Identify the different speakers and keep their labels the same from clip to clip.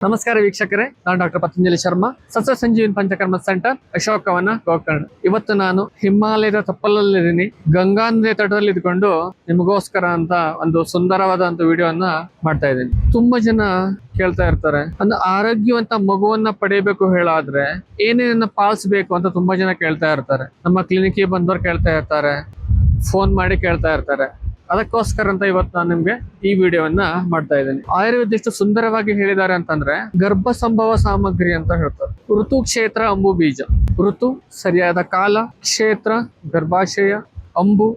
Speaker 1: ನಮಸ್ಕಾರ ವೀಕ್ಷಕರೇ, ನಾನು ಡಾಕ್ಟರ್ ಪತಂಜಲಿ ಶರ್ಮಾ, ಸಸ್ಯ ಸಂಜೀವಿನಿ ಪಂಚಕರ್ಮ ಸೆಂಟರ್, ಅಶೋಕವನ, ಗೋಕರ್ಣ. ಇವತ್ತು ನಾನು ಹಿಮಾಲಯದ ತಪ್ಪಲಲ್ಲಿದ್ದೀನಿ. ಗಂಗಾ ನದಿ ತಟದಲ್ಲಿ ಇದ್ಕೊಂಡು ನಿಮಗೋಸ್ಕರ ಅಂತ ಒಂದು ಸುಂದರವಾದಂತ ವಿಡಿಯೋನ ಮಾಡ್ತಾ ಇದ್ದೀನಿ. ತುಂಬಾ ಜನ ಕೇಳ್ತಾ ಇರ್ತಾರೆ, ಒಂದು ಆರೋಗ್ಯವಂತ ಮಗುವನ್ನ ಪಡೆಯಬೇಕು ಹೇಳಾದ್ರೆ ಏನೇನನ್ನ ಪಾಲಿಸಬೇಕು ಅಂತ ತುಂಬಾ ಜನ ಕೇಳ್ತಾ ಇರ್ತಾರೆ. ನಮ್ಮ ಕ್ಲಿನಿಕ್ಗೆ ಬಂದವರು ಕೇಳ್ತಾ ಇರ್ತಾರೆ, ಫೋನ್ ಮಾಡಿ ಕೇಳ್ತಾ ಇರ್ತಾರೆ. ಅದಕ್ಕೋಸ್ಕರ ಅಂತ ಇವತ್ತು ನಾನು ನಿಮ್ಗೆ ಈ ವಿಡಿಯೋವನ್ನ ಮಾಡ್ತಾ ಇದ್ದೀನಿ. ಆಯುರ್ವೇದ ಎಷ್ಟು ಸುಂದರವಾಗಿ ಹೇಳಿದ್ದಾರೆ ಅಂತಂದ್ರೆ, ಗರ್ಭ ಸಂಭವ ಸಾಮಗ್ರಿ ಅಂತ ಹೇಳ್ತಾರೆ. ಋತು, ಕ್ಷೇತ್ರ, ಅಂಬು, ಬೀಜ. ಋತು ಸರಿಯಾದ ಕಾಲ, ಕ್ಷೇತ್ರ ಗರ್ಭಾಶಯ, ಅಂಬು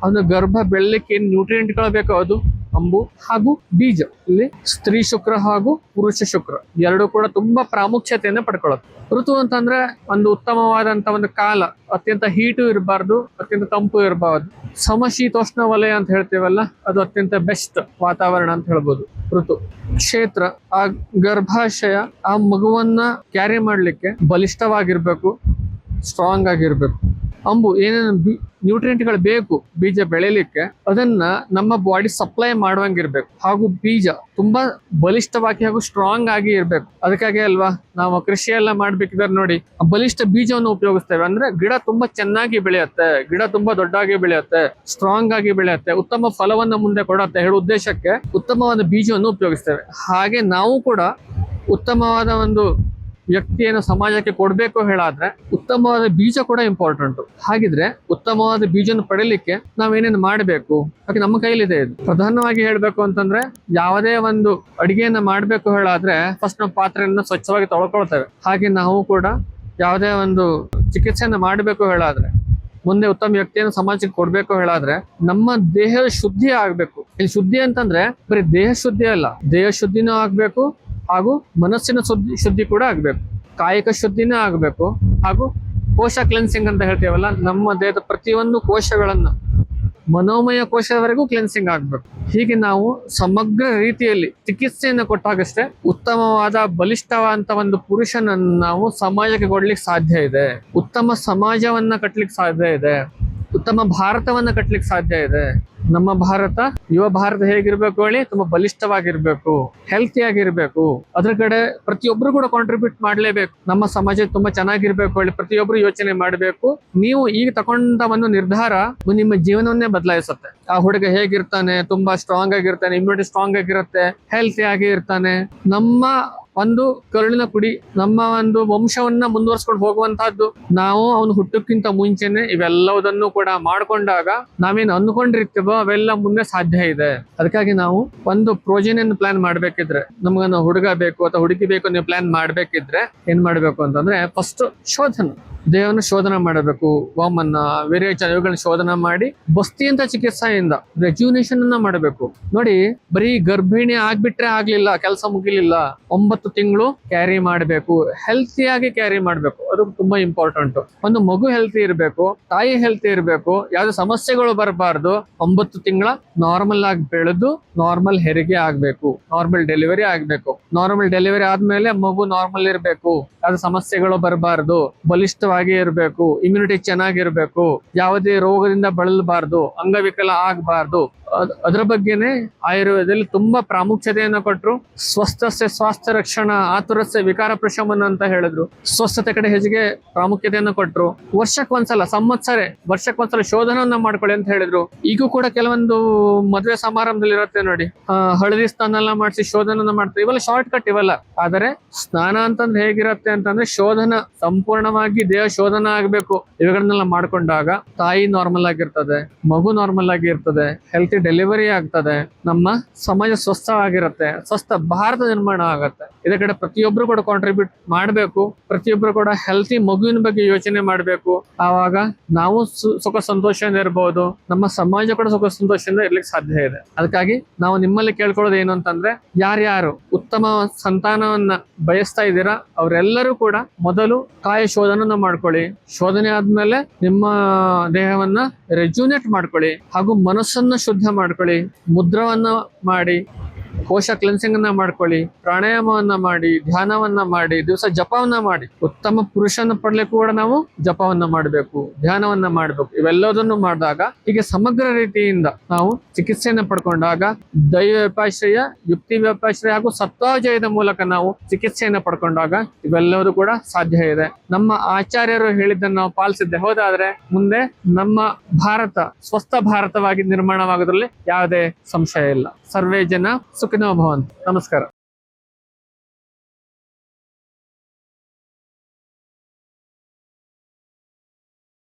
Speaker 1: ಅವನು ಗರ್ಭ ಬೆಳಲಿಕ್ಕೆ ಏನ್ ನ್ಯೂಟ್ರಿಯೆಂಟ್ಗಳು ಬೇಕೋ ಅದು ಅಂಬು, ಹಾಗೂ ಬೀಜ ಇಲ್ಲಿ ಸ್ತ್ರೀ ಶುಕ್ರ ಹಾಗೂ ಪುರುಷ ಶುಕ್ರ ಎರಡು ಕೂಡ ತುಂಬಾ ಪ್ರಾಮುಖ್ಯತೆಯನ್ನು ಪಡ್ಕೊಳ್ಳುತ್ತೆ. ಋತು ಅಂತಂದ್ರೆ ಒಂದು ಉತ್ತಮವಾದಂತ ಒಂದು ಕಾಲ, ಅತ್ಯಂತ ಹೀಟು ಇರಬಾರ್ದು, ಅತ್ಯಂತ ತಂಪು ಇರಬಾರ್ದು. ಸಮಶೀತೋಷ್ಣ ವಲಯ ಅಂತ ಹೇಳ್ತೀವಲ್ಲ, ಅದು ಅತ್ಯಂತ ಬೆಸ್ಟ್ ವಾತಾವರಣ ಅಂತ ಹೇಳ್ಬೋದು ಋತು. ಕ್ಷೇತ್ರ ಆ ಗರ್ಭಾಶಯ, ಆ ಮಗುವನ್ನ ಕ್ಯಾರಿ ಮಾಡ್ಲಿಕ್ಕೆ ಬಲಿಷ್ಠವಾಗಿರ್ಬೇಕು, ಸ್ಟ್ರಾಂಗ್ ಆಗಿರ್ಬೇಕು. ಅಂಬು ಏನೇನು ನ್ಯೂಟ್ರಿಯೆಂಟ್ಗಳು ಬೇಕು ಬೀಜ ಬೆಳೆಯಲಿಕ್ಕೆ, ಅದನ್ನ ನಮ್ಮ ಬಾಡಿ ಸಪ್ಲೈ ಮಾಡುವಂಗಿರ್ಬೇಕು. ಹಾಗೂ ಬೀಜ ತುಂಬಾ ಬಲಿಷ್ಠವಾಗಿ ಹಾಗೂ ಸ್ಟ್ರಾಂಗ್ ಆಗಿ ಇರ್ಬೇಕು. ಅದಕ್ಕಾಗಿ ಅಲ್ವಾ ನಾವು ಕೃಷಿ ಎಲ್ಲ ಮಾಡ್ಬೇಕಿದ್ರೆ ನೋಡಿ, ಬಲಿಷ್ಠ ಬೀಜವನ್ನು ಉಪಯೋಗಿಸ್ತೇವೆ. ಅಂದ್ರೆ ಗಿಡ ತುಂಬಾ ಚೆನ್ನಾಗಿ ಬೆಳೆಯುತ್ತೆ, ಗಿಡ ತುಂಬಾ ದೊಡ್ಡಾಗಿ ಬೆಳೆಯುತ್ತೆ, ಸ್ಟ್ರಾಂಗ್ ಆಗಿ ಬೆಳೆಯುತ್ತೆ, ಉತ್ತಮ ಫಲವನ್ನ ಮುಂದೆ ಕೊಡುತ್ತೆ ಹೇಳೋ ಉದ್ದೇಶಕ್ಕೆ ಉತ್ತಮವಾದ ಬೀಜವನ್ನು ಉಪಯೋಗಿಸ್ತೇವೆ. ಹಾಗೆ ನಾವು ಕೂಡ ಉತ್ತಮವಾದ ಒಂದು ವ್ಯಕ್ತಿಯನ್ನು ಸಮಾಜಕ್ಕೆ ಕೊಡ್ಬೇಕು ಹೇಳಾದ್ರೆ ಉತ್ತಮವಾದ ಬೀಜ ಕೂಡ ಇಂಪಾರ್ಟೆಂಟ್. ಹಾಗಿದ್ರೆ ಉತ್ತಮವಾದ ಬೀಜನ ಪಡೆಯಲಿಕ್ಕೆ ನಾವೇನೇನು ಮಾಡಬೇಕು, ಹಾಗೆ ನಮ್ಮ ಕೈಲಿದೆ. ಇದು ಪ್ರಧಾನವಾಗಿ ಹೇಳ್ಬೇಕು ಅಂತಂದ್ರೆ, ಯಾವುದೇ ಒಂದು ಅಡಿಗೆಯನ್ನ ಮಾಡ್ಬೇಕು ಹೇಳಾದ್ರೆ ಫಸ್ಟ್ ನಾವು ಪಾತ್ರೆಯನ್ನ ಸ್ವಚ್ಛವಾಗಿ ತೊಳ್ಕೊಳ್ತೇವೆ. ಹಾಗೆ ನಾವು ಕೂಡ ಯಾವುದೇ ಒಂದು ಚಿಕಿತ್ಸೆಯನ್ನ ಮಾಡಬೇಕು ಹೇಳಾದ್ರೆ, ಮುಂದೆ ಉತ್ತಮ ವ್ಯಕ್ತಿಯನ್ನು ಸಮಾಜಕ್ಕೆ ಕೊಡ್ಬೇಕು ಹೇಳಾದ್ರೆ ನಮ್ಮ ದೇಹದ ಶುದ್ಧಿ ಆಗ್ಬೇಕು. ಇಲ್ಲಿ ಶುದ್ಧಿ ಅಂತಂದ್ರೆ ಬರೀ ದೇಹ ಶುದ್ಧಿ ಅಲ್ಲ, ದೇಹ ಶುದ್ಧಿನೂ ಆಗ್ಬೇಕು, ಹಾಗೂ ಮನಸ್ಸಿನ ಶುದ್ಧಿ ಕೂಡ ಆಗ್ಬೇಕು, ಕಾಯಿಕ ಶುದ್ಧಿನೇ ಆಗ್ಬೇಕು, ಹಾಗೂ ಕೋಶ ಕ್ಲೆನ್ಸಿಂಗ್ ಅಂತ ಹೇಳ್ತೀವಲ್ಲ, ನಮ್ಮ ದೇಹದ ಪ್ರತಿಯೊಂದು ಕೋಶಗಳನ್ನ ಮನೋಮಯ ಕೋಶದವರೆಗೂ ಕ್ಲೆನ್ಸಿಂಗ್ ಆಗ್ಬೇಕು. ಹೀಗೆ ನಾವು ಸಮಗ್ರ ರೀತಿಯಲ್ಲಿ ಚಿಕಿತ್ಸೆಯನ್ನು ಕೊಟ್ಟಾಗಷ್ಟೇ ಉತ್ತಮವಾದ ಬಲಿಷ್ಠವಾದಂತ ಒಂದು ಪುರುಷನನ್ನು ನಾವು ಸಮಾಜಕ್ಕೆ ಕೊಡ್ಲಿಕ್ಕೆ ಸಾಧ್ಯ ಇದೆ, ಉತ್ತಮ ಸಮಾಜವನ್ನ ಕಟ್ಲಿಕ್ಕೆ ಸಾಧ್ಯ ಇದೆ, ಉತ್ತಮ ಭಾರತವನ್ನ ಕಟ್ಲಿಕ್ಕೆ ಸಾಧ್ಯ ಇದೆ. ನಮ್ಮ ಭಾರತ, ಯುವ ಭಾರತ ಹೇಗಿರ್ಬೇಕು ಹೇಳಿ, ತುಂಬಾ ಬಲಿಷ್ಠವಾಗಿರ್ಬೇಕು, ಹೆಲ್ತಿ ಆಗಿರ್ಬೇಕು. ಅದ್ರ ಕಡೆ ಪ್ರತಿಯೊಬ್ರು ಕೂಡ ಕಾಂಟ್ರಿಬ್ಯೂಟ್ ಮಾಡ್ಲೇಬೇಕು. ನಮ್ಮ ಸಮಾಜ ತುಂಬಾ ಚೆನ್ನಾಗಿರ್ಬೇಕು ಹೇಳಿ ಪ್ರತಿಯೊಬ್ರು ಯೋಚನೆ ಮಾಡ್ಬೇಕು. ನೀವು ಈಗ ತಗೊಂಡ ಒಂದು ನಿರ್ಧಾರ ನಿಮ್ಮ ಜೀವನವನ್ನೇ ಬದಲಾಯಿಸುತ್ತೆ. ಆ ಹುಡುಗ ಹೇಗಿರ್ತಾನೆ, ತುಂಬಾ ಸ್ಟ್ರಾಂಗ್ ಆಗಿರ್ತಾನೆ, ಇಮ್ಯುನಿಟಿ ಸ್ಟ್ರಾಂಗ್ ಆಗಿರುತ್ತೆ, ಹೆಲ್ತಿ ಆಗಿ ಇರ್ತಾನೆ. ನಮ್ಮ ಒಂದು ಕರುಳಿನ ಕುಡಿ, ನಮ್ಮ ಒಂದು ವಂಶವನ್ನ ಮುಂದುವರ್ಸ್ಕೊಂಡು ಹೋಗುವಂತಹದ್ದು. ನಾವು ಅವನು ಹುಟ್ಟಕ್ಕಿಂತ ಮುಂಚೆನೆ ಇವೆಲ್ಲವುದನ್ನು ಕೂಡ ಮಾಡ್ಕೊಂಡಾಗ ನಾವೇನು ಅಂದ್ಕೊಂಡಿರ್ತೀವೋ ಅವೆಲ್ಲ ಮುಂದೆ ಸಾಧ್ಯ ಇದೆ. ಅದಕ್ಕಾಗಿ ನಾವು ಒಂದು ಪ್ರೋಜೆನ್ ಪ್ಲಾನ್ ಮಾಡ್ಬೇಕಿದ್ರೆ, ನಮ್ಗ ಹುಡುಗ ಬೇಕು ಅಥವಾ ಹುಡುಗಿ ಬೇಕು ನೀವು ಪ್ಲಾನ್ ಮಾಡ್ಬೇಕಿದ್ರೆ ಏನ್ ಮಾಡ್ಬೇಕು ಅಂತಂದ್ರೆ, ಫಸ್ಟ್ ದೇಹವನ್ನು ಶೋಧನ ಮಾಡಬೇಕು. ವಾಮನ್ನ, ವಿರೇಚನ ಇವುಗಳನ್ನ ಶೋಧನ ಮಾಡಿ ಬಸ್ತಿ ಅಂತ ಚಿಕಿತ್ಸೆಯಿಂದ ರೆಜ್ಯುನೇಷನ್ ಅನ್ನ ಮಾಡಬೇಕು. ನೋಡಿ, ಬರೀ ಗರ್ಭಿಣಿ ಆಗ್ಬಿಟ್ರೆ ಆಗ್ಲಿಲ್ಲ, ಕೆಲಸ ಮುಗಿಲಿಲ್ಲ. 9 ತಿಂಗಳು ಕ್ಯಾರಿ ಮಾಡಬೇಕು, ಹೆಲ್ತಿಯಾಗಿ ಕ್ಯಾರಿ ಮಾಡಬೇಕು. ಅದು ತುಂಬಾ ಇಂಪಾರ್ಟೆಂಟ್. ಒಂದು ಮಗು ಹೆಲ್ತಿ ಇರಬೇಕು, ತಾಯಿ ಹೆಲ್ತಿ ಇರಬೇಕು, ಯಾವ್ದು ಸಮಸ್ಯೆಗಳು ಬರಬಾರ್ದು. 9 ತಿಂಗಳ ನಾರ್ಮಲ್ ಆಗಿ ಬೆಳೆದು ನಾರ್ಮಲ್ ಹೆರಿಗೆ ಆಗ್ಬೇಕು, ನಾರ್ಮಲ್ ಡೆಲಿವರಿ ಆಗ್ಬೇಕು. ನಾರ್ಮಲ್ ಡೆಲಿವರಿ ಆದ್ಮೇಲೆ ಮಗು ನಾರ್ಮಲ್ ಇರಬೇಕು, ಯಾವ್ದು ಸಮಸ್ಯೆಗಳು ಬರಬಾರ್ದು, ಬಲಿಷ್ಠವಾಗಿ ಇರಬೇಕು, ಇಮ್ಯುನಿಟಿ ಚೆನ್ನಾಗಿರ್ಬೇಕು, ಯಾವುದೇ ರೋಗದಿಂದ ಬಳಲಬಾರ್ದು, ಅಂಗವಿಕಲ ಆಗ್ಬಾರ್ದು. ಅದ್ರ ಬಗ್ಗೆನೆ ಆಯುರ್ವೇದದಲ್ಲಿ ತುಂಬಾ ಪ್ರಾಮುಖ್ಯತೆಯನ್ನು ಕೊಟ್ಟರು. ಸ್ವಸ್ಥಸ್ಯ ಸ್ವಾಸ್ಥ್ಯ ರಕ್ಷಣಾ, ಆತುರಸ್ಯ ವಿಕಾರ ಪ್ರಶಮನ ಅಂತ ಹೇಳಿದ್ರು. ಸ್ವಸ್ಥತೆ ಕಡೆ ಹೆಚ್ಚಿಗೆ ಪ್ರಾಮುಖ್ಯತೆಯನ್ನು ಕೊಟ್ಟರು. ವರ್ಷಕ್ಕೊಂದ್ಸಲ ವರ್ಷಕ್ಕೊಂದ್ಸಲ ಶೋಧನವನ್ನ ಮಾಡ್ಕೊಳ್ಳಿ ಅಂತ ಹೇಳಿದ್ರು. ಈಗೂ ಕೂಡ ಕೆಲವೊಂದು ಮದುವೆ ಸಮಾರಂಭದಲ್ಲಿ ಇರುತ್ತೆ ನೋಡಿ, ಹಳದಿ ಸ್ನಾನ ಎಲ್ಲ ಮಾಡಿಸಿ ಶೋಧನ ಮಾಡ್ತಾರೆ. ಇವೆಲ್ಲ ಶಾರ್ಟ್ ಕಟ್ ಇವೆಲ್ಲ. ಆದರೆ ಸ್ನಾನ ಅಂತಂದ್ರೆ ಹೇಗಿರುತ್ತೆ ಅಂತಂದ್ರೆ, ಶೋಧನ ಸಂಪೂರ್ಣವಾಗಿ ದೇಹ ಶೋಧನ ಆಗ್ಬೇಕು. ಇವುಗಳನ್ನೆಲ್ಲ ಮಾಡ್ಕೊಂಡಾಗ ತಾಯಿ ನಾರ್ಮಲ್ ಆಗಿರ್ತದೆ, ಮಗು ನಾರ್ಮಲ್ ಆಗಿ ಇರ್ತದೆ, ಹೆಲ್ತಿ ಡೆಲಿವರಿ ಆಗ್ತದೆ, ನಮ್ಮ ಸಮಾಜ ಸ್ವಸ್ಥವಾಗಿರುತ್ತೆ, ಸ್ವಸ್ಥ ಭಾರತ ನಿರ್ಮಾಣ ಆಗತ್ತೆ. ಇದ್ರ ಕಡೆ ಪ್ರತಿಯೊಬ್ರು ಕೂಡ ಕಾಂಟ್ರಿಬ್ಯೂಟ್ ಮಾಡಬೇಕು. ಪ್ರತಿಯೊಬ್ರು ಕೂಡ ಹೆಲ್ತಿ ಮಗುವಿನ ಬಗ್ಗೆ ಯೋಚನೆ ಮಾಡಬೇಕು. ಆವಾಗ ನಾವು ಸುಖ ಸಂತೋಷದಿಂದ ಇರಬಹುದು, ನಮ್ಮ ಸಮಾಜ ಕೂಡ ಸುಖ ಸಂತೋಷದಿಂದ ಇರ್ಲಿಕ್ಕೆ ಸಾಧ್ಯ ಇದೆ. ಅದಕ್ಕಾಗಿ ನಾವು ನಿಮ್ಮಲ್ಲಿ ಕೇಳ್ಕೊಳ್ಳೋದು ಏನು ಅಂತಂದ್ರೆ, ಯಾರ್ಯಾರು ಉತ್ತಮ ಸಂತಾನವನ್ನ ಬಯಸ್ತಾ ಇದ್ದೀರಾ ಅವರೆಲ್ಲರೂ ಕೂಡ ಮೊದಲು ಕಾಯ ಶೋಧನ ಮಾಡ್ಕೊಳ್ಳಿ. ಶೋಧನೆ ಆದ್ಮೇಲೆ ನಿಮ್ಮ ದೇಹವನ್ನ ರೆಜ್ಯುನೇಟ್ ಮಾಡ್ಕೊಳ್ಳಿ, ಹಾಗೂ ಮನಸ್ಸನ್ನ ಶುದ್ಧ ಮಾಡ್ಕೊಳ್ಳಿ, ಮುದ್ರವನ್ನ ಮಾಡಿ ಕೋಶ ಕ್ಲೆನ್ಸಿಂಗ್ ಅನ್ನ ಮಾಡ್ಕೊಳ್ಳಿ, ಪ್ರಾಣಾಯಾಮವನ್ನ ಮಾಡಿ, ಧ್ಯಾನವನ್ನ ಮಾಡಿ, ದಿವಸ ಜಪವನ್ನ ಮಾಡಿ. ಉತ್ತಮ ಪುರುಷನ ಪಡ್ಲಿಕ್ಕೂ ಕೂಡ ನಾವು ಜಪವನ್ನ ಮಾಡಬೇಕು, ಧ್ಯಾನವನ್ನ ಮಾಡಬೇಕು. ಇವೆಲ್ಲದನ್ನು ಮಾಡಿದಾಗ ಹೀಗೆ ಸಮಗ್ರ ರೀತಿಯಿಂದ ನಾವು ಚಿಕಿತ್ಸೆಯನ್ನ ಪಡ್ಕೊಂಡಾಗ ದೈವ ವ್ಯಪಾಶ್ರಯ, ಯುಕ್ತಿ ವ್ಯಪಾಶ್ರಯ ಹಾಗೂ ಸತ್ವಾಜಯದ ಮೂಲಕ ನಾವು ಚಿಕಿತ್ಸೆಯನ್ನ ಪಡ್ಕೊಂಡಾಗ ಇವೆಲ್ಲವೂ ಕೂಡ ಸಾಧ್ಯ ಇದೆ. ನಮ್ಮ ಆಚಾರ್ಯರು ಹೇಳಿದ್ದನ್ನು ನಾವು ಪಾಲಿಸಿದ್ದೆ ಹೋದಾದ್ರೆ ಮುಂದೆ ನಮ್ಮ ಭಾರತ ಸ್ವಸ್ಥ ಭಾರತವಾಗಿ ನಿರ್ಮಾಣವಾಗೋದ್ರಲ್ಲಿ ಯಾವುದೇ ಸಂಶಯ ಇಲ್ಲ. ಸರ್ವೇ ಜನ ಸುಖಿನೋ ಭವಂತು. ನಮಸ್ಕಾರ.